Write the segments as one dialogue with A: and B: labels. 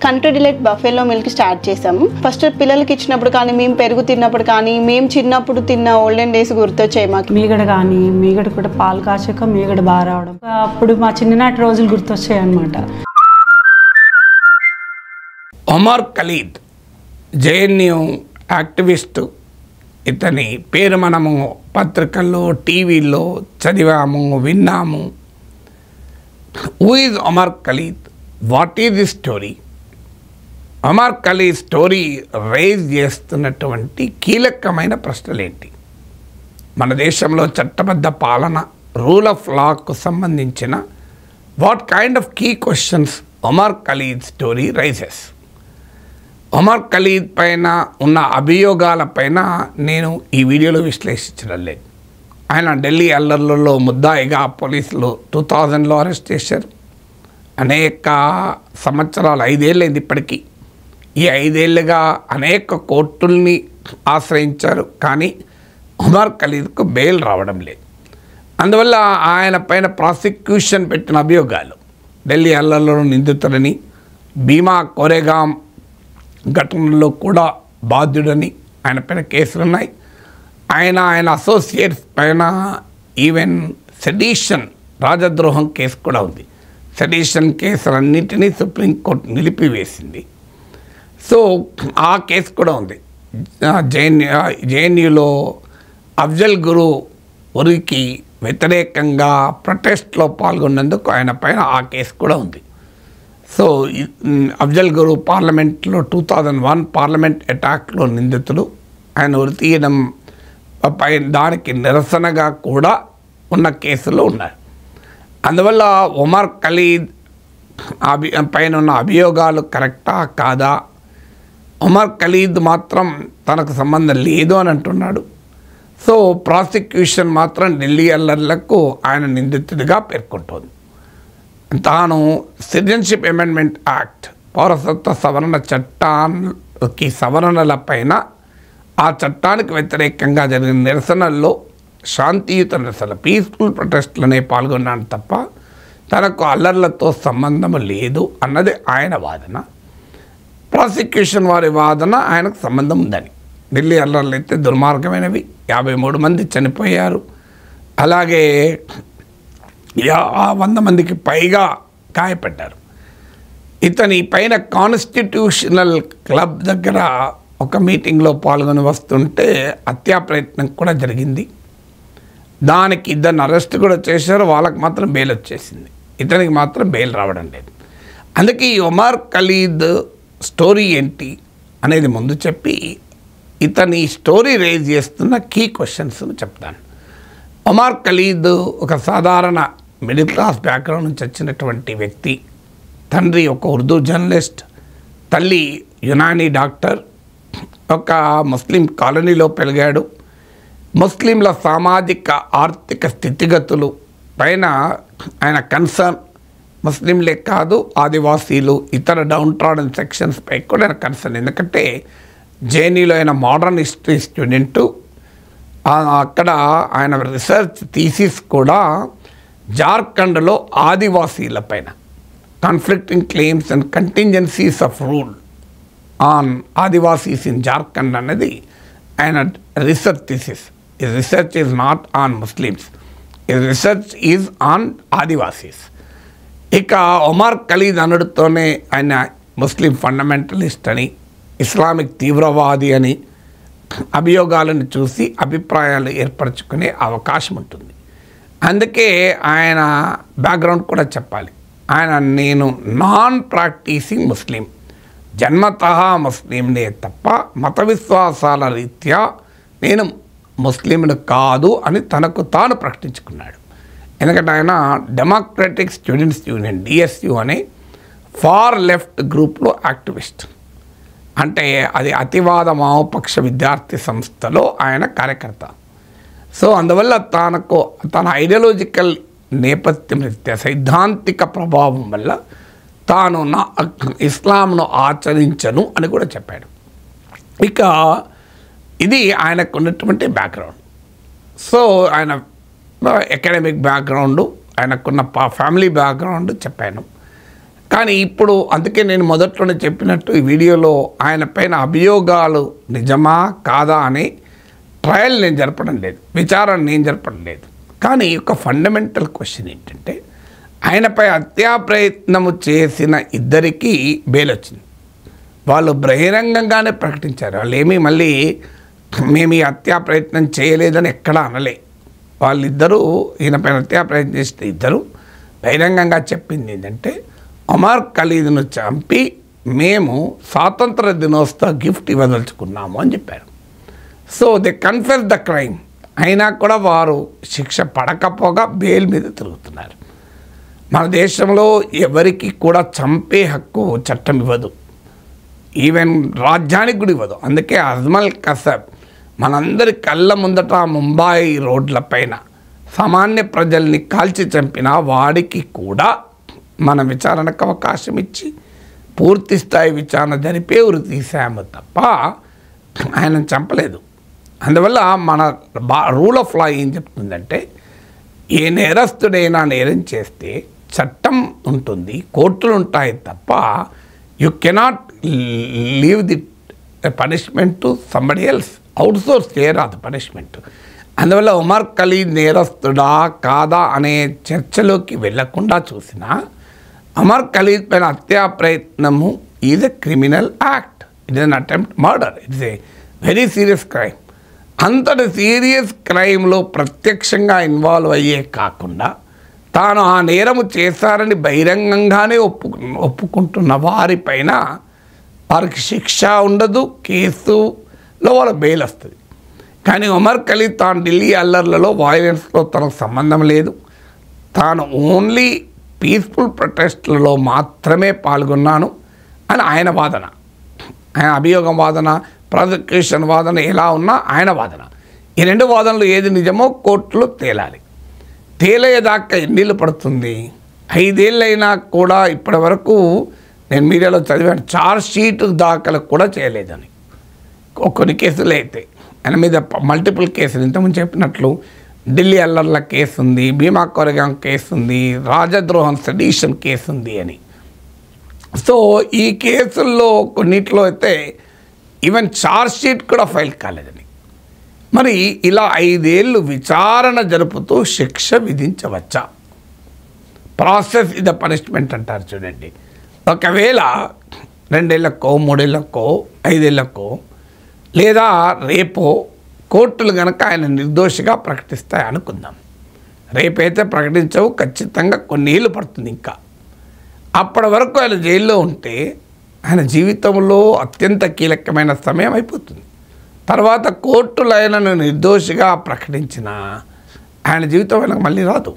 A: Country delight buffalo milk start చేసాము. First పిల్లలకి ఇచ్చినప్పుడు కానీ, మేము పెరుగు తిన్నప్పుడు కానీ, మేము చిన్నప్పుడు తిన్న ఓల్డెన్ డేస్ గుర్తొచ్చాయి మాకు.
B: మీగడ కానీ, మీగడ కూడా పాలు కాచాక మీగడ బాగా రావడం, అప్పుడు మా చిన్ననాటి రోజులు గుర్తొచ్చాయి అన్నమాట.
C: Omar Khalid JNU activist. ఇతని పేరు మనము పత్రికల్లో, టీవీల్లో చదివాము, విన్నాము. Who is Omar Khalid? What is the story? Omar Khalid story raise చేస్తున్నటువంటి కీలకమైన ప్రశ్నలేంటి? మన దేశంలో చట్టబద్ధ పాలన, రూల్ ఆఫ్ లాకు సంబంధించిన what kind of key questions Omar Khalid story raises? ఒమర్ ఖలీద్ పైన ఉన్న అభియోగాలపైన నేను ఈ వీడియోలో విశ్లేషించడం లేదు. ఆయన ఢిల్లీ అల్లర్లలో ముద్దాయిగా పోలీసులు 2000లో అరెస్ట్ చేశారు. అనేక సంవత్సరాలు, 5 ఏళ్ళైంది ఇప్పటికీ. ఈ 5 ఏళ్ళుగా అనేక కోర్టుల్ని ఆశ్రయించారు, కానీ ఒమర్ ఖలీద్కు బెయిల్ రావడం లేదు. అందువల్ల ఆయన పైన ప్రాసిక్యూషన్ పెట్టిన అభియోగాలు, ఢిల్లీ అల్లర్లలో నిందితులని, భీమా కోరేగాం ఘటనలో కూడా బాధ్యుడని ఆయన పైన కేసులున్నాయి. ఆయన అసోసియేట్స్ పైన ఈవెన్ సెడిషన్, రాజద్రోహం కేసు కూడా ఉంది. సెడిషన్ కేసులన్నింటినీ సుప్రీంకోర్టు నిలిపివేసింది. సో ఆ కేసు కూడా ఉంది. జేఎన్యూలో అఫ్జల్ గురు ఉరికి వ్యతిరేకంగా ప్రొటెస్ట్లో పాల్గొన్నందుకు ఆయన పైన ఆ కేసు కూడా ఉంది. సో అఫ్జల్ గురు పార్లమెంట్లో 2001 పార్లమెంట్ అటాక్లో నిందితుడు. ఆయన ఉరి తీయడం పై దానికి నిరసనగా కూడా ఉన్న కేసులు ఉన్నాయి. అందువల్ల ఒమర్ ఖలీద్ పైన ఉన్న అభియోగాలు కరెక్టా కాదా? ఒమర్ ఖలీద్ మాత్రం తనకు సంబంధం లేదు అని అంటున్నాడు. సో ప్రాసిక్యూషన్ మాత్రం ఢిల్లీ అల్లర్లకు ఆయన నిందితుడిగా పేర్కొంటోంది. తాను సిటిజన్షిప్ అమెండ్మెంట్ యాక్ట్, పౌరసత్వ సవరణ చట్టానికి సవరణలపైన, ఆ చట్టానికి వ్యతిరేకంగా జరిగిన నిరసనల్లో శాంతియుత నిరసన, పీస్ఫుల్ ప్రొటెస్ట్లనే పాల్గొన్నాను తప్ప తనకు అల్లర్లతో సంబంధం లేదు అన్నది ఆయన వాదన. ప్రాసిక్యూషన్ వారి వాదన ఆయనకు సంబంధం ఉందని. ఢిల్లీ అల్లర్లు అయితే దుర్మార్గమైనవి, 53 మంది చనిపోయారు, అలాగే 100 మందికి పైగా గాయపడ్డారు. ఇతని పైన కాన్స్టిట్యూషనల్ క్లబ్ దగ్గర ఒక మీటింగ్లో పాల్గొని వస్తుంటే హత్యా ప్రయత్నం కూడా జరిగింది. దానికి 2 అరెస్ట్ కూడా చేశారు. వాళ్ళకి మాత్రం బెయిల్ వచ్చేసింది, ఇతనికి మాత్రం బెయిల్ రావడం లేదు. అందుకే ఈ ఒమర్ ఖలీద్ స్టోరీ ఏంటి అనేది ముందు చెప్పి ఇతని స్టోరీ రైజ్ చేస్తున్న కీ క్వశ్చన్స్ చెప్తాను. ఒమర్ ఖలీద్ ఒక సాధారణ మిడిల్ క్లాస్ బ్యాక్గ్రౌండ్ నుంచి వచ్చినటువంటి వ్యక్తి. తండ్రి ఒక ఉర్దూ జర్నలిస్ట్, తల్లి యునానీ డాక్టర్. ఒక ముస్లిం కాలనీలో పెరిగాడు. ముస్లింల సామాజిక ఆర్థిక స్థితిగతులు పైన ఆయన కన్సర్న్. ముస్లింలే కాదు, ఆదివాసీలు, ఇతర డౌన్ ట్రాడన్ సెక్షన్స్ పై కూడా ఆయన కన్సర్న్. ఎందుకంటే జేఎన్యూలో ఆయన మోడర్న్ హిస్టరీ స్టూడెంటు. అక్కడ ఆయన రీసెర్చ్ థీసిస్ కూడా జార్ఖండ్లో ఆదివాసీల పైన conflicting claims and contingencies of rule on Adivasis in Jharkhand అన్నది ఆయన research thesis. His research is not on Muslims, his research is on Adivasis. ఇక ఒమర్ ఖలీద్ అనడుతోనే ఆయన ముస్లిం ఫండమెంటలిస్ట్ అని, ఇస్లామిక్ తీవ్రవాది అని అభియోగాలను చూసి అభిప్రాయాలు ఏర్పరచుకునే అవకాశం ఉంటుంది. అందుకే ఆయన బ్యాక్గ్రౌండ్ కూడా చెప్పాలి. నేను నాన్ ప్రాక్టీసింగ్ ముస్లిం, జన్మతః ముస్లింనే తప్ప మత విశ్వాసాల రీత్యా నేను ముస్లింను కాదు అని తనకు తాను ప్రకటించుకున్నాడు. ఎందుకంటే ఆయన డెమోక్రటిక్ స్టూడెంట్స్ యూనియన్ DSU అనే ఫార్ లెఫ్ట్ గ్రూప్లో యాక్టివిస్ట్. అంటే అది అతివాద వామపక్ష విద్యార్థి సంస్థలో ఆయన కార్యకర్త. సో అందువల్ల తన ఐడియాలజికల్ నేపథ్యం రీత్యా, సైద్ధాంతిక ప్రభావం వల్ల తాను ఇస్లాంను ఆచరించను అని కూడా చెప్పాడు. ఇక ఇది ఆయనకు ఉన్నటువంటి బ్యాక్గ్రౌండ్. సో ఆయన అకాడమిక్ బ్యాక్గ్రౌండ్, ఆయనకున్న ఫ్యామిలీ బ్యాక్గ్రౌండ్ చెప్పాను. కానీ ఇప్పుడు అందుకే నేను మొదట్లోనే చెప్పినట్టు ఈ వీడియోలో ఆయన పైన అభియోగాలు నిజమా కాదా అని ట్రయల్ నేను జరపడం లేదు, విచారణ నేను జరపడం లేదు. కానీ ఒక ఫండమెంటల్ క్వశ్చన్ ఏంటంటే ఆయనపై హత్యా ప్రయత్నము చేసిన ఇద్దరికీ బెయిల్ వచ్చింది. వాళ్ళు బహిరంగంగానే ప్రకటించారు. వాళ్ళు ఏమీ మళ్ళీ మేము ఈ హత్యా ప్రయత్నం చేయలేదని ఎక్కడా అనలే. వాళ్ళిద్దరూ ఈయనపైన హత్యా ప్రయత్నం చేసిన ఇద్దరు బహిరంగంగా చెప్పింది ఏంటంటే ఒమర్ ఖలీద్ను చంపి మేము స్వాతంత్ర దినోత్సవ గిఫ్ట్ ఇవ్వదలుచుకున్నాము అని చెప్పారు. So they confess the crime. అయినా కూడా వారు శిక్ష పడకపోగా బెయిల్ మీద తిరుగుతున్నారు. మన దేశంలో ఎవరికి కూడా చంపే హక్కు చట్టం ఇవ్వదు, ఈవెన్ రాజ్యానికి కూడా ఇవ్వదు. అందుకే అజ్మల్ కసబ్ మనందరి కళ్ళ ముందట ముంబాయి రోడ్లపైన సామాన్య ప్రజల్ని కాల్చి చంపిన వాడికి కూడా మన విచారణకు అవకాశం ఇచ్చి పూర్తి స్థాయి విచారణ జరిపే ఉరి తీసాము తప్ప ఆయన చంపలేదు. అందువల్ల మన రూల్ ఆఫ్ లా ఏం చెప్తుందంటే ఏ నేరస్తుడైనా నేరం చేస్తే చట్టం ఉంటుంది, కోర్టులు ఉంటాయి తప్ప you cannot leave the punishment to somebody else. Outsource చేయరాదు పనిష్మెంట్. అందువల్ల ఉమర్ ఖలీద్ నేరస్తుడా కాదా అనే చర్చలోకి వెళ్లకుండా చూసిన ఉమర్ ఖలీద్ పైన హత్యా ప్రయత్నము is a criminal act. It is an attempt murder. It's a very serious crime. అంతటి సీరియస్ క్రైమ్లో ప్రత్యక్షంగా ఇన్వాల్వ్ అయ్యే కాకుండా తాను ఆ నేరము చేశారని బహిరంగంగానే ఒప్పుకుంటున్న వారిపైన వారికి శిక్ష ఉండదు, కేసులో వాళ్ళ బెయిల్ వస్తుంది. కానీ ఉమర్ ఖలీద్ తాను ఢిల్లీ అల్లర్లలో వాయిలెన్స్లో తనకు సంబంధం లేదు, తాను ఓన్లీ పీస్ఫుల్ ప్రొటెస్ట్లలో మాత్రమే పాల్గొన్నాను అని ఆయన వాదన. ఆయన అభియోగం వాదన, ప్రాసిక్యూషన్ వాదన ఎలా ఉన్నా ఆయన వాదన. ఈ రెండు వాదనలు ఏది నిజమో కోర్టులో తేలాలి. తేలేదాకా ఎన్నిళ్ళు పడుతుంది? 5 ఏళ్ళైనా కూడా ఇప్పటి వరకు నేను మీడియాలో చదివాను ఛార్జ్ షీట్ దాఖలు కూడా చేయలేదని. కొన్ని కేసులు అయితే ఆయన మీద మల్టిపుల్ కేసులు ఇంతకుముందు చెప్పినట్లు ఢిల్లీ అల్లర్ల కేసు ఉంది, భీమా కోరెగాం కేసు ఉంది, రాజద్రోహం సెడిషన్ కేసు ఉంది అని. సో ఈ కేసుల్లో కొన్నిట్లో అయితే ఈవెన్ ఛార్జ్ షీట్ కూడా ఫైల్ కాలేదని. మరి ఇలా 5 ఏళ్ళు విచారణ జరుపుతూ శిక్ష విధించవచ్చా? ప్రాసెస్ ఇస్ ద పనిష్మెంట్ అంటారు చూడండి. ఒకవేళ 2 ఏళ్ళకో 3 ఏళ్ళకో 5 ఏళ్ళకో లేదా రేపో కోర్టులు కనుక ఆయన నిర్దోషిగా ప్రకటిస్తాయి అనుకుందాం. రేపైతే ప్రకటించవు, ఖచ్చితంగా కొన్ని ఏళ్ళు పడుతుంది. ఇంకా అప్పటి వరకు ఆయన జైల్లో ఉంటే ఆయన జీవితంలో అత్యంత కీలకమైన సమయం అయిపోతుంది. తర్వాత కోర్టులు ఆయనను నిర్దోషిగా ప్రకటించిన ఆయన జీవితం ఆయనకు మళ్ళీ రాదు.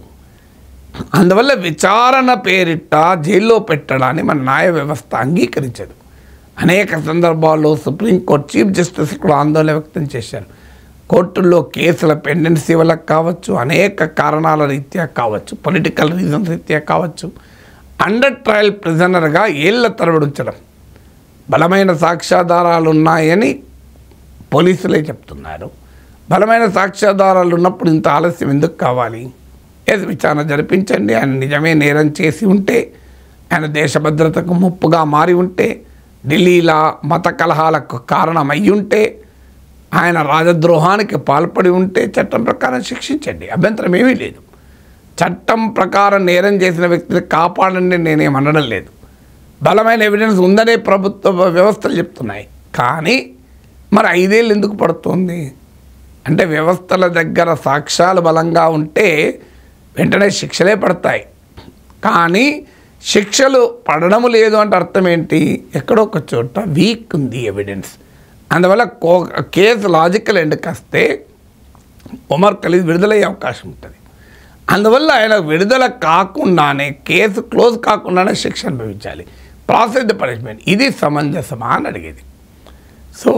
C: అందువల్ల విచారణ పేరిట జైల్లో పెట్టడాన్ని మన న్యాయ వ్యవస్థ అంగీకరించదు. అనేక సందర్భాల్లో సుప్రీంకోర్టు చీఫ్ జస్టిస్ కూడా ఆందోళన వ్యక్తం చేశారు. కోర్టుల్లో కేసుల పెండెన్సీ వల్ల కావచ్చు, అనేక కారణాల రీత్యా కావచ్చు, పొలిటికల్ రీజన్స్ రీత్యా కావచ్చు, అండర్ ట్రయల్ ప్రిజనర్గా ఏళ్ల తరబడి ఉంచడం. బలమైన సాక్ష్యాధారాలు ఉన్నాయని పోలీసులే చెప్తున్నారు. బలమైన సాక్ష్యాధారాలు ఉన్నప్పుడు ఇంత ఆలస్యం ఎందుకు కావాలి? ఏది విచారణ జరిపించండి. ఆయన నిజమే నేరం చేసి ఉంటే, ఆయన దేశ భద్రతకు ముప్పుగా మారి ఉంటే, ఢిల్లీలో మత కలహాలకు కారణమై ఉంటే, ఆయన రాజద్రోహానికి పాల్పడి ఉంటే చట్టం ప్రకారం శిక్షించండి, అభ్యంతరం ఏమీ లేదు. చట్టం ప్రకారం నేరం చేసిన వ్యక్తిని కాపాడండి నేనేమనడం లేదు. బలమైన ఎవిడెన్స్ ఉందనే ప్రభుత్వ వ్యవస్థలు చెప్తున్నాయి. కానీ మరి 5 ఏళ్ళు ఎందుకు పడుతుంది అంటే వ్యవస్థల దగ్గర సాక్ష్యాలు బలంగా ఉంటే వెంటనే శిక్షలే పడతాయి. కానీ శిక్షలు పడడం లేదు అంటే అర్థం ఏంటి? ఎక్కడో ఒక చోట వీక్ ఉంది ఎవిడెన్స్. అందువల్ల కేసు లాజికల్ ఎండ్కి వస్తే ఉమర్ ఖలీద్ విడుదలయ్యే అవకాశం ఉంటుంది. అందువల్ల ఆయన విడుదల కాకుండానే, కేసు క్లోజ్ కాకుండానే శిక్ష అనుభవించాలి. Process the punishment. ఇది సమంజసమా అని అడిగేది. సో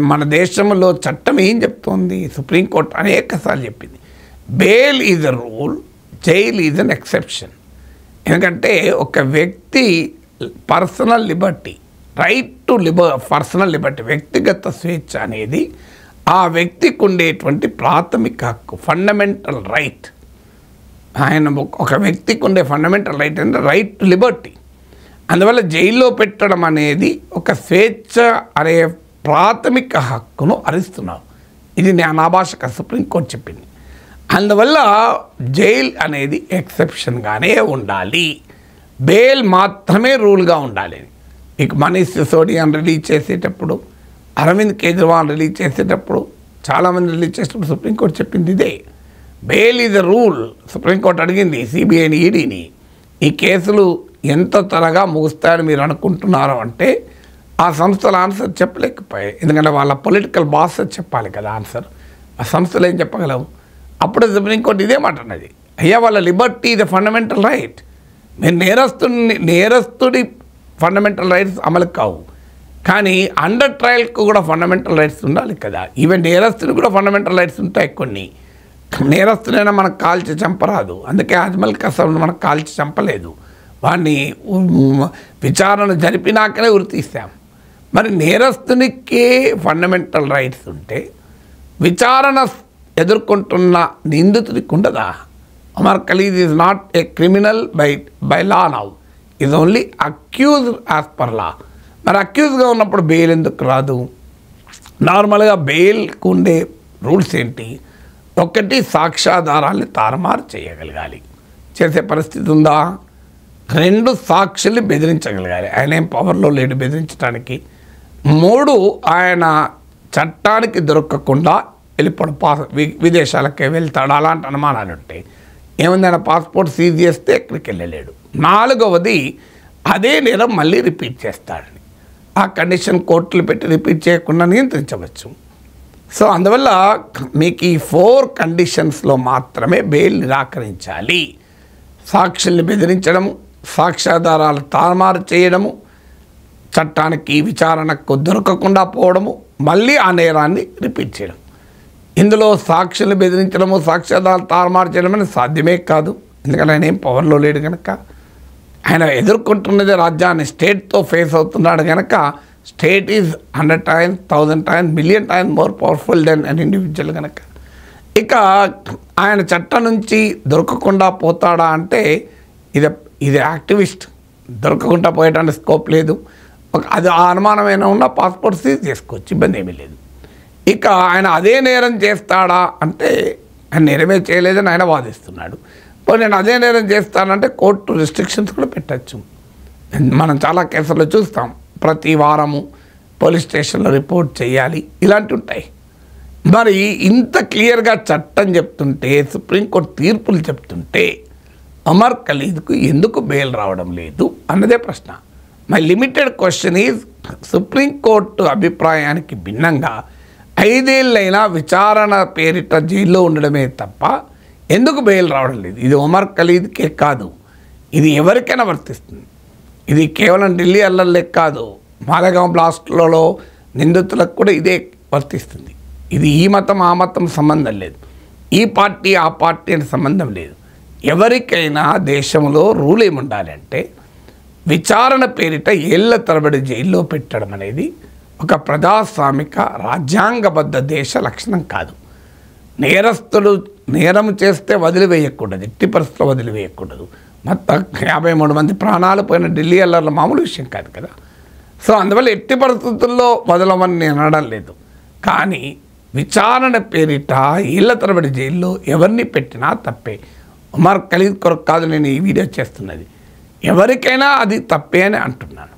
C: మన దేశంలో చట్టం ఏం చెప్తోంది? సుప్రీంకోర్టు అనేకసార్లు చెప్పింది, bail is a rule, jail is an exception. ఎందుకంటే ఒక వ్యక్తి personal Liberty, right to personal Liberty, వ్యక్తిగత స్వేచ్ఛ అనేది ఆ వ్యక్తికి ఉండేటువంటి ప్రాథమిక హక్కు, ఫండమెంటల్ రైట్. ఆయన ఒక వ్యక్తికి ఉండే ఫండమెంటల్ రైట్ అంటే రైట్ టు లిబర్టీ. అందువల్ల జైల్లో పెట్టడం అనేది ఒక స్వేచ్ఛ అనే ప్రాథమిక హక్కును హరిస్తున్నారు. ఇది నా భాషగా సుప్రీంకోర్టు చెప్పింది. అందువల్ల జైల్ అనేది ఎక్సెప్షన్గానే ఉండాలి, బెయిల్ మాత్రమే రూల్గా ఉండాలి. మీకు మనీష్ సిసోడియాని రిలీజ్ చేసేటప్పుడు, అరవింద్ కేజ్రీవాల్ రిలీజ్ చేసేటప్పుడు, చాలామంది రిలీజ్ చేసేటప్పుడు సుప్రీంకోర్టు చెప్పింది ఇదే, bail is a rule. Supreme court అడిగింది సిబిఐని, ఈడీని, ఈ కేసులు ఎంత త్వరగా ముగుస్తాయని మీరు అనుకుంటున్నారు అంటే ఆ సంస్థల ఆన్సర్ చెప్పలేకపోయాయి. ఎందుకంటే వాళ్ళ పొలిటికల్ బాస్ చెప్పాలి కదా ఆన్సర్. ఆ సంస్థలు ఏం చెప్పగలవు? అప్పుడు సుప్రీంకోర్టు ఇదే మాట అన్నది, అయ్యా వాళ్ళ లిబర్టీ ఇది ఫండమెంటల్ రైట్, మీరు నేరస్తుడి ఫండమెంటల్ రైట్స్ అమలు కావు, కానీ అండర్ ట్రయల్కు కూడా ఫండమెంటల్ రైట్స్ ఉండాలి కదా. ఈవెన్ నేరస్తుడికి కూడా ఫండమెంటల్ రైట్స్ ఉంటాయి కొన్ని. నేరస్తుడైనా మనకు కాల్చి చంపరాదు, అందుకే అజ్మల్ కసబ్ను మనకు కాల్చి చంపలేదు, వాడిని విచారణ జరిపినాకనే ఉరి తీసాం. మరి నేరస్తునికే ఫండమెంటల్ రైట్స్ ఉంటే విచారణ ఎదుర్కొంటున్న నిందితుడికి ఉండదా? Umar Khalid is not a criminal by law now, is only accused as per law. మరి అక్యూజ్గా ఉన్నప్పుడు బెయిల్ ఎందుకు రాదు? నార్మల్గా బెయిల్కు ఉండే రూల్స్ ఏంటి? ఒకటి, సాక్ష్యాధారాల్ని తారుమారు చేయగలగాలి, చేసే పరిస్థితి ఉందా? 2, సాక్షుల్ని బెదిరించగలగాలి, ఆయన ఏం పవర్లో లేడు బెదిరించడానికి. 3, ఆయన చట్టానికి దొరకకుండా వెళ్ళిపోవడం, విదేశాలకే వెళ్తాడు అలాంటి అనుమానాలు ఉంటాయి. ఏముంది, ఆయన పాస్పోర్ట్ సీజ్ చేస్తే ఎక్కడికి వెళ్ళలేడు. 4వది, అదే నేరం మళ్ళీ రిపీట్ చేస్తాడని, ఆ కండిషన్ కోర్టులు పెట్టి రిపీట్ చేయకుండా నియంత్రించవచ్చు. సో అందువల్ల మీకు ఈ 4 కండిషన్స్లో మాత్రమే బెయిల్ నిరాకరించాలి. సాక్షుల్ని బెదిరించడము, సాక్ష్యాధారాలు తారుమారు చేయడము, చట్టానికి విచారణకు దొరకకుండా పోవడము, మళ్ళీ ఆ నేరాన్ని రిపీట్ చేయడం. ఇందులో సాక్షుల్ని బెదిరించడము, సాక్ష్యాధారాలు తారుమారు చేయడం అనేది సాధ్యమే కాదు. ఎందుకంటే ఆయన ఏం పవర్లో లేడు కనుక, ఆయన ఎదుర్కొంటున్నదే రాజ్యాన్ని, స్టేట్తో ఫేస్ అవుతున్నాడు కనుక state is 100 times, 1000 times, million times more powerful than an individual కనుక. ఇక ఆయన చట్టం నుంచి దొరకకుండా పోతాడా అంటే ఇది యాక్టివిస్ట్, దొరకకుండా పోయడానికి స్కోప్ లేదు. అది ఆ అనుమానమైనా ఉన్న పాస్పోర్ట్ సీజ్ చేసుకోవచ్చు, ఇబ్బంది ఏమీ లేదు. ఇక ఆయన అదే నేరం చేస్తాడా అంటే ఆయన నేరమే చేయలేదని ఆయన వాదిస్తున్నాడు. నేను అదే నేరం చేస్తానంటే కోర్టు రిస్ట్రిక్షన్స్ కూడా పెట్టచ్చు. మనం చాలా కేసుల్లో చూస్తాం, ప్రతి వారము పోలీస్ స్టేషన్లో రిపోర్ట్ చేయాలి, ఇలాంటివి ఉంటాయి. మరి ఇంత క్లియర్గా చట్టం చెప్తుంటే, సుప్రీంకోర్టు తీర్పులు చెప్తుంటే ఉమర్ ఖలీద్కు ఎందుకు బెయిల్ రావడం లేదు అన్నదే ప్రశ్న. My limited question is, supreme court అభిప్రాయానికి భిన్నంగా 5 ఏళ్ళైనా విచారణ పేరిట జైల్లో ఉండడమే తప్ప ఎందుకు బెయిల్ రావడం లేదు? ఇది ఉమర్ ఖలీద్కే కాదు, ఇది ఎవరికైనా వర్తిస్తుంది. ఇది కేవలం ఢిల్లీ అల్లర్లే కాదు, మాలేగాం బ్లాస్ట్లలో నిందితులకు కూడా ఇదే వర్తిస్తుంది. ఇది ఈ మతం ఆ మతం సంబంధం లేదు, ఈ పార్టీ ఆ పార్టీ అని సంబంధం లేదు. ఎవరికైనా దేశంలో రూల్ ఏముండాలి అంటే, విచారణ పేరిట ఏళ్ల తరబడి జైల్లో పెట్టడం అనేది ఒక ప్రజాస్వామిక రాజ్యాంగబద్ధ దేశ లక్షణం కాదు. నేరస్తులు నేరం చేస్తే వదిలివేయకూడదు, ఎట్టి పరిస్థితుల్లో వదిలివేయకూడదు. మొత్తం 53 మంది ప్రాణాలు పోయిన ఢిల్లీ అల్లర్ల మామూలు విషయం కాదు కదా. సో అందువల్ల ఎట్టి పరిస్థితుల్లో వదలమని నేను అనడం లేదు. కానీ విచారణ పేరిట ఏళ్ల తరబడి జైల్లో ఎవరిని పెట్టినా తప్పే. ఉమర్ ఖలీద్ కొరకు కాదు నేను ఈ వీడియో చేస్తున్నది, ఎవరికైనా అది తప్పే అని అంటున్నాను.